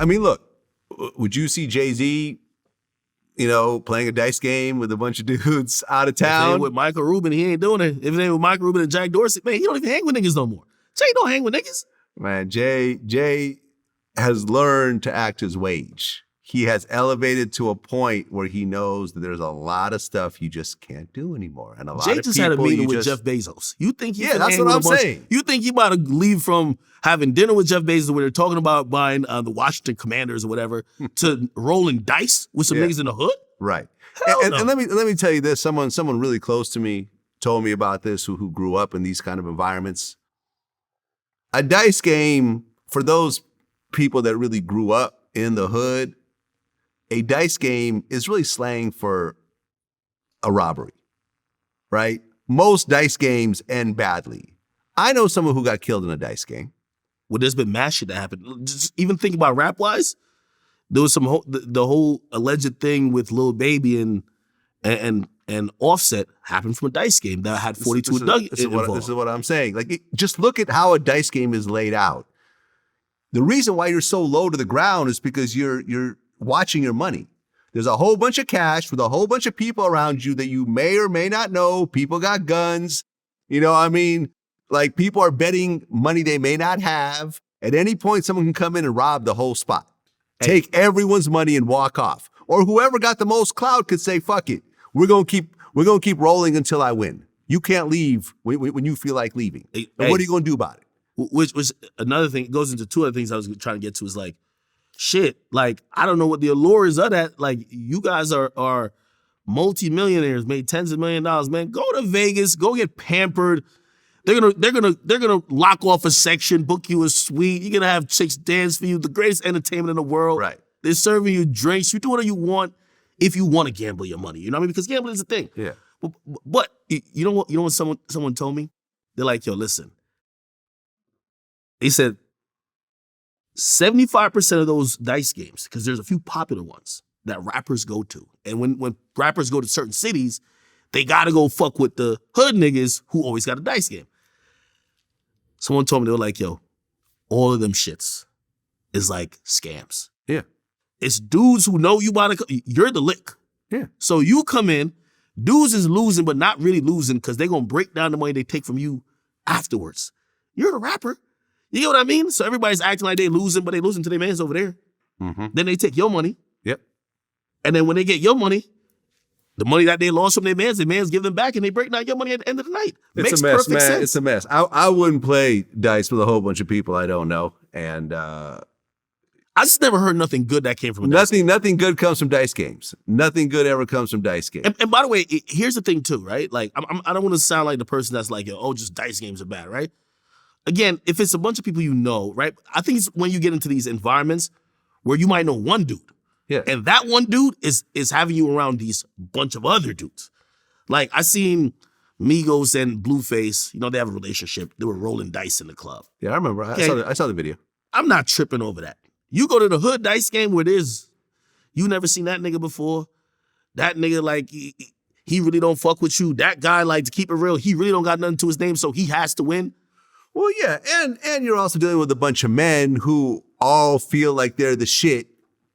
I mean, look, would you see Jay-Z, playing a dice game with a bunch of dudes out of town? If it ain't with Michael Rubin, he ain't doing it. If it ain't with Michael Rubin and Jack Dorsey, man, he don't even hang with niggas no more. Jay don't hang with niggas. Man, Jay has learned to act his wage. He has elevated to a point where he knows that there's a lot of stuff you just can't do anymore. And a lot Jay of just people had a meeting with Jeff Bezos. You think he that's what I'm saying. You think he about to leave from having dinner with Jeff Bezos where they're talking about buying the Washington Commanders or whatever to rolling dice with some niggas in the hood? Right. And let me tell you this. Someone really close to me told me about this who grew up in these kind of environments. A dice game, for those people that really grew up in the hood, a dice game is really slang for a robbery, right? Most dice games end badly. I know someone who got killed in a dice game. Well, there's been mass shit that happened. Just even think about rap-wise, there was the whole alleged thing with Lil Baby and Offset happened from a dice game that had 42 Dugg involved. This is what I'm saying. Like, just look at how a dice game is laid out. The reason why you're so low to the ground is because you're watching your money. There's a whole bunch of cash with a whole bunch of people around you that you may or may not know. People got guns. Like, people are betting money they may not have. At any point, someone can come in and rob the whole spot. Take everyone's money and walk off. Or whoever got the most clout could say, fuck it. We're gonna keep rolling until I win. You can't leave when you feel like leaving. And what are you gonna do about it? Which was another thing. It goes into two other things I was trying to get to is like, shit, like, I don't know what the allure is of that. Like, you guys are multi-millionaires, made tens of $millions of dollars, man. Go to Vegas, go get pampered. They're gonna lock off a section, book you a suite. You're gonna have chicks dance for you, the greatest entertainment in the world. Right. They're serving you drinks. You do whatever you want if you want to gamble your money. You know what I mean? Because gambling is a thing. Yeah. But you know what someone told me? They're like, yo, listen. They said 75% of those dice games, because there's a few popular ones that rappers go to. And when rappers go to certain cities, they gotta go fuck with the hood niggas who always got a dice game. Someone told me, they were like, yo, all of them shits is like scams. Yeah. It's dudes who know you about to, you're the lick. Yeah. So you come in, dudes is losing, but not really losing because they're gonna break down the money they take from you afterwards. You're the rapper. You get what I mean? So everybody's acting like they losing, but they losing to their mans over there. Mm-hmm. Then they take your money. Yep. And then when they get your money, the money that they lost from their mans give them back and they break down your money at the end of the night. It's a mess, man. Sense. It's a mess. I wouldn't play dice with a whole bunch of people I don't know. And I just never heard nothing good that came from a dice game. Nothing good comes from dice games. Nothing good ever comes from dice games. And by the way, here's the thing too, right? Like, I don't want to sound like the person that's like, oh, just dice games are bad, right? Again, if it's a bunch of people you know, right? I think it's when you get into these environments where you might know one dude. Yeah. And that one dude is having you around these bunch of other dudes. Like, I seen Migos and Blueface, they have a relationship. They were rolling dice in the club. Yeah, I remember. Okay. I saw the video. I'm not tripping over that. You go to the hood dice game where you never seen that nigga before. That nigga, like, he really don't fuck with you. That guy, like, to keep it real, he really don't got nothing to his name, so he has to win. Well, yeah, and you're also dealing with a bunch of men who all feel like they're the shit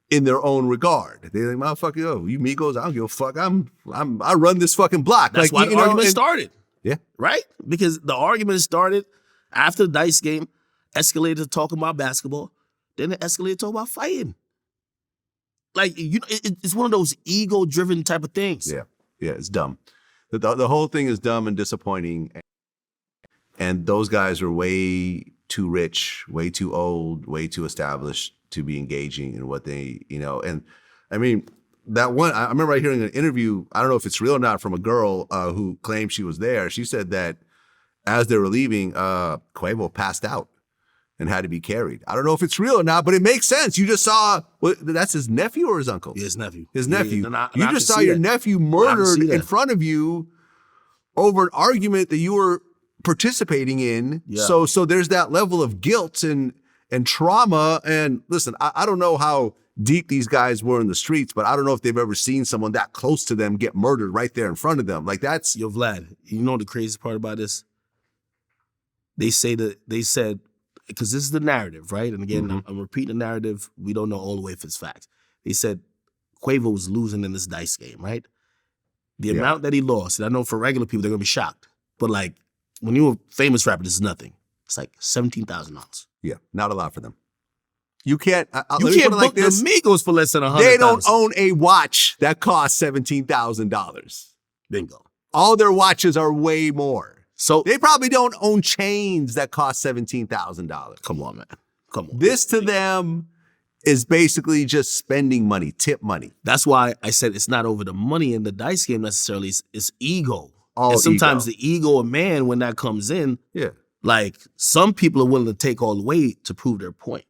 in their own regard. They're like, motherfucker, yo, you Migos, I don't give a fuck. I run this fucking block. That's like, why the argument started. Yeah. Right? Because the argument started after the dice game, escalated to talking about basketball, then it escalated to talking about fighting. Like, it's one of those ego-driven type of things. Yeah, it's dumb. The whole thing is dumb and disappointing. And those guys are way too rich, way too old, way too established to be engaging in what they, and I mean, that one, I remember hearing an interview, I don't know if it's real or not, from a girl who claimed she was there. She said that as they were leaving, Quavo passed out and had to be carried. I don't know if it's real or not, but it makes sense. You just saw, that's his nephew or his uncle? Yeah, his nephew. His nephew. Yeah, you just saw your nephew murdered in front of you over an argument that you were participating in. Yeah. So there's that level of guilt and trauma. And listen, I don't know how deep these guys were in the streets, but I don't know if they've ever seen someone that close to them get murdered right there in front of them. Like, that's... Yo, Vlad, you know the craziest part about this? They said because this is the narrative, right? And again, I'm repeating the narrative. We don't know all the way if it's facts. They said Quavo was losing in this dice game, right? The amount that he lost, and I know for regular people, they're going to be shocked. But like, when you're a famous rapper, this is nothing. It's like $17,000. Yeah, not a lot for them. You can't. You can't book the Migos for less than $100,000. They don't own a watch that costs $17,000. Bingo. All their watches are way more. So they probably don't own chains that cost $17,000. Come on, man. Come on. This to them is basically just spending money, tip money. That's why I said it's not over the money in the dice game necessarily. It's ego. All and sometimes ego. the ego of man, when that comes in, Yeah. like some people are willing to take all the weight to prove their point.